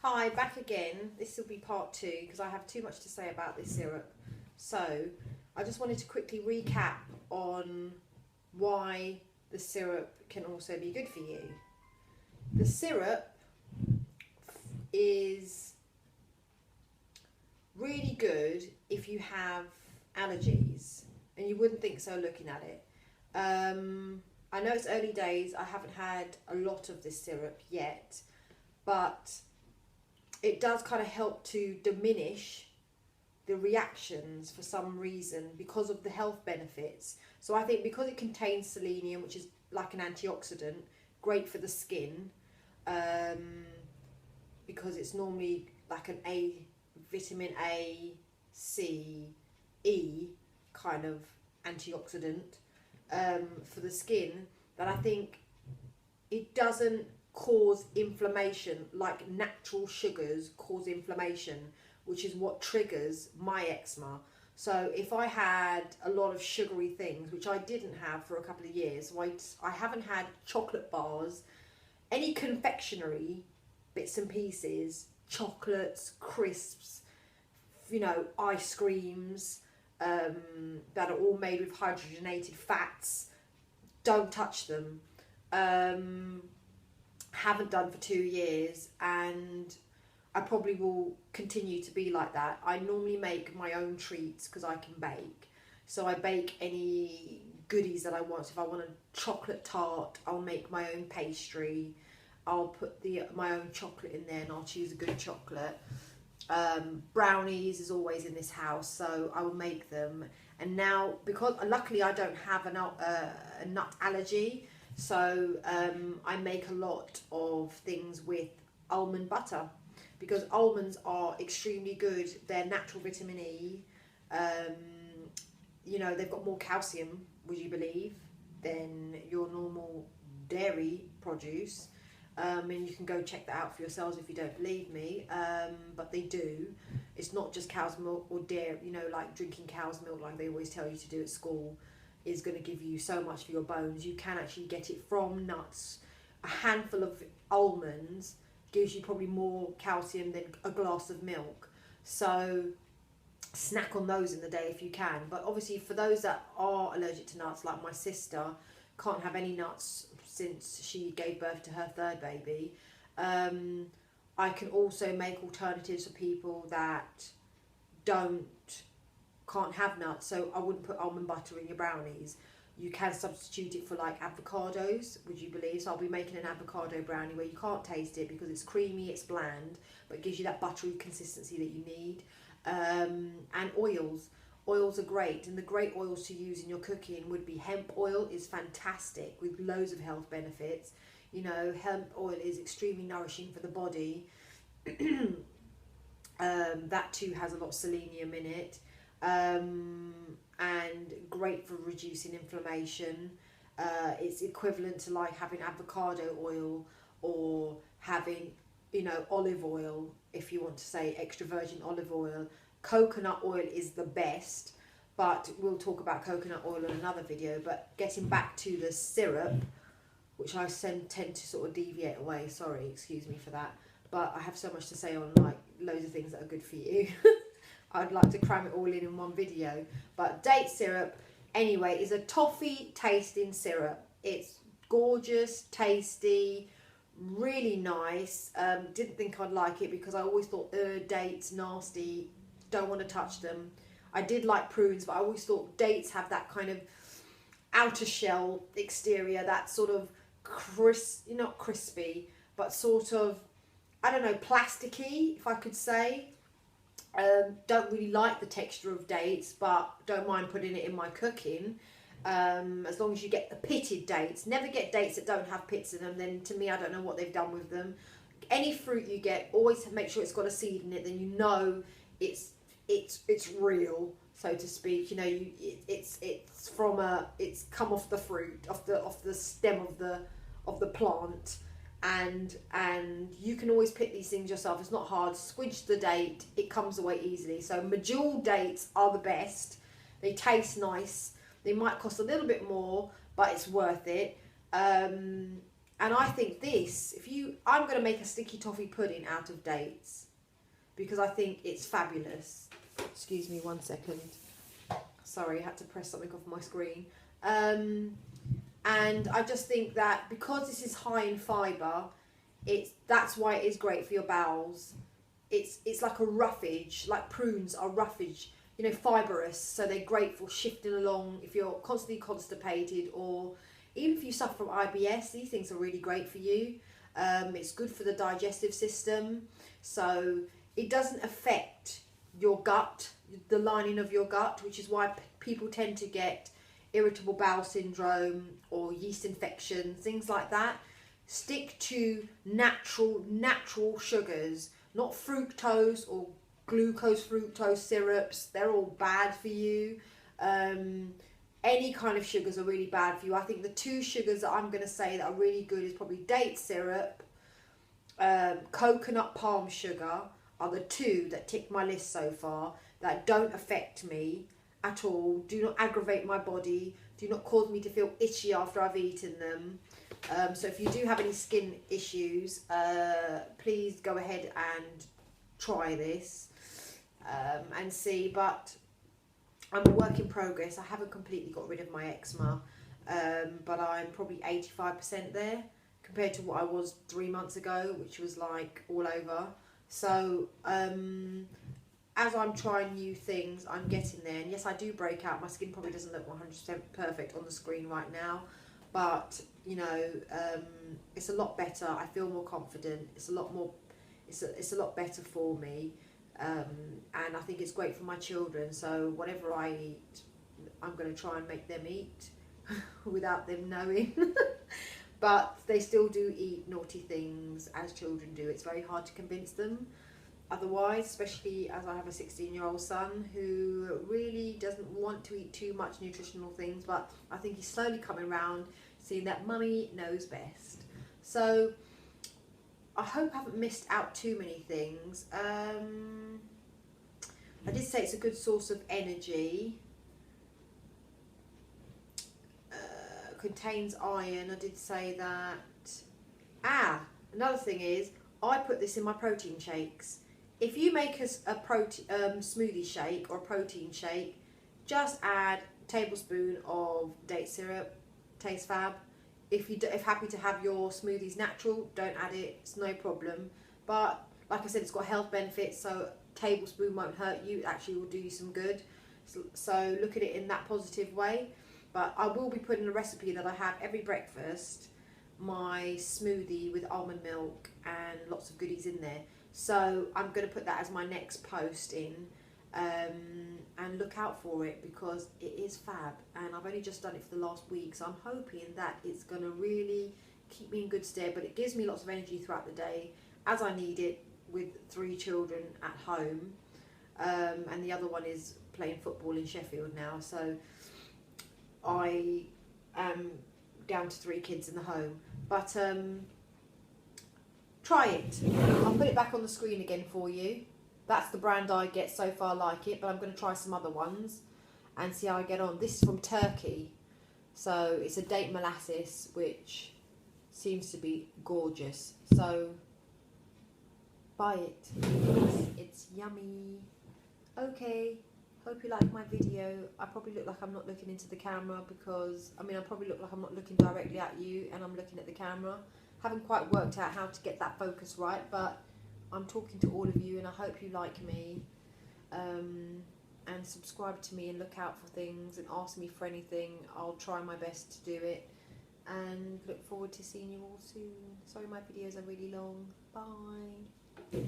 Hi, back again. This will be part two because I have too much to say about this syrup. So, I just wanted to quickly recap on why the syrup can also be good for you. The syrup is really good if you have allergies, and you wouldn't think so looking at it. I know it's early days, I haven't had a lot of this syrup yet, but it does kind of help to diminish the reactions for some reason because of the health benefits. So I think because it contains selenium, which is like an antioxidant, great for the skin, because it's normally like an vitamin A, C, E kind of antioxidant for the skin, that I think it doesn't cause inflammation like natural sugars cause inflammation, which is what triggers my eczema. So if I had a lot of sugary things, which I didn't have for a couple of years, so I haven't had chocolate bars, any confectionery bits and pieces, chocolates, crisps, ice creams, that are all made with hydrogenated fats, don't touch them. Haven't done for 2 years, and I probably will continue to be like that. I normally make my own treats because I can bake. So I bake any goodies that I want. So if I want a chocolate tart, I'll make my own pastry. I'll put my own chocolate in there, and I'll choose a good chocolate. Brownies is always in this house, so I will make them. And now, because luckily I don't have a nut allergy, so I make a lot of things with almond butter, because almonds are extremely good. They're natural vitamin E. They've got more calcium, would you believe, than your normal dairy produce. And you can go check that out for yourselves if you don't believe me, but they do. It's not just cow's milk or dairy, like drinking cow's milk like they always tell you to do at school is going to give you so much for your bones. You can actually get it from nuts. A handful of almonds gives you probably more calcium than a glass of milk. So snack on those in the day if you can. But obviously for those that are allergic to nuts, like my sister, can't have any nuts since she gave birth to her third baby. I can also make alternatives for people that can't have nuts. So I wouldn't put almond butter in your brownies. You can substitute it for like avocados, would you believe? So I'll be making an avocado brownie where you can't taste it because it's creamy, it's bland, but it gives you that buttery consistency that you need. And oils are great, and the great oils to use in your cooking would be hemp oil. Is fantastic with loads of health benefits. Hemp oil is extremely nourishing for the body. That too has a lot of selenium in it, and great for reducing inflammation. It's equivalent to like having avocado oil or having olive oil, if you want to say extra virgin olive oil. Coconut oil is the best, but we'll talk about coconut oil in another video. But getting back to the syrup, which I tend to sort of deviate away, sorry, excuse me for that, but I have so much to say on like loads of things that are good for you. I'd like to cram it all in one video. But date syrup, anyway, is a toffee tasting syrup. It's gorgeous, tasty, really nice. Didn't think I'd like it because I always thought dates nasty, don't want to touch them. I did like prunes, but I always thought dates have that kind of outer shell exterior, that sort of not crispy, but sort of, I don't know, plasticky, if I could say. Don't really like the texture of dates, but don't mind putting it in my cooking. As long as you get the pitted dates. Never get dates that don't have pits in them. Then to me, I don't know what they've done with them. Any fruit you get, always make sure it's got a seed in it. Then it's real, so to speak. It's come off the fruit, off the stem of the plant. And you can always pick these things yourself. It's not hard. Squidge the date, it comes away easily. So medjool dates are the best. They taste nice. They might cost a little bit more, but it's worth it. And I think this, I'm going to make a sticky toffee pudding out of dates because I think it's fabulous. Excuse me 1 second. Sorry, I had to press something off my screen. And I just think that because this is high in fibre, that's why it is great for your bowels. It's like a roughage, like prunes are roughage, you know, fibrous, so they're great for shifting along if you're constantly constipated, or even if you suffer from IBS. These things are really great for you. It's good for the digestive system, so it doesn't affect your gut, the lining of your gut, which is why people tend to get irritable bowel syndrome or yeast infections, things like that. Stick to natural sugars, not fructose or glucose fructose syrups. They're all bad for you. Any kind of sugars are really bad for you. I think the two sugars that I'm going to say that are really good is probably date syrup, coconut palm sugar are the two that tick my list so far, that don't affect me at all, do not aggravate my body, do not cause me to feel itchy after I've eaten them. So if you do have any skin issues, please go ahead and try this and see. But I'm a work in progress. I haven't completely got rid of my eczema, but I'm probably 85% there compared to what I was 3 months ago, which was like all over. So as I'm trying new things, I'm getting there. And yes, I do break out. My skin probably doesn't look 100% perfect on the screen right now, but you know, it's a lot better. I feel more confident. It's a lot more. It's a lot better for me, and I think it's great for my children. So whatever I eat, I'm going to try and make them eat without them knowing. But they still do eat naughty things, as children do. It's very hard to convince them otherwise, especially as I have a 16-year-old son who really doesn't want to eat too much nutritional things, but I think he's slowly coming around, seeing that mummy knows best. So I hope I haven't missed out too many things. I did say it's a good source of energy. Contains iron. I did say that. Another thing is, I put this in my protein shakes. If you make a protein smoothie shake or a protein shake, just add a tablespoon of date syrup. Tastes fab. If happy to have your smoothies natural, don't add it. It's no problem. But like I said, it's got health benefits, so a tablespoon won't hurt you. It actually will do you some good. So look at it in that positive way. But I will be putting a recipe that I have every breakfast, my smoothie with almond milk and lots of goodies in there. So I'm going to put that as my next post in, and look out for it because it is fab. And I've only just done it for the last week, so I'm hoping that it's going to really keep me in good stead. But it gives me lots of energy throughout the day as I need it with 3 children at home, and the other one is playing football in Sheffield now. So I am down to 3 kids in the home. But try it. I'll put it back on the screen again for you. That's the brand I get so far, like it, but I'm going to try some other ones and see how I get on. This is from Turkey, so it's a date molasses, which seems to be gorgeous. So buy it. It's yummy. Okay. Hope you like my video. I probably look like I'm not looking into the camera because, I probably look like I'm not looking directly at you and I'm looking at the camera. Haven't quite worked out how to get that focus right, but I'm talking to all of you and I hope you like me. And subscribe to me and look out for things and ask me for anything. I'll try my best to do it and look forward to seeing you all soon. Sorry my videos are really long. Bye.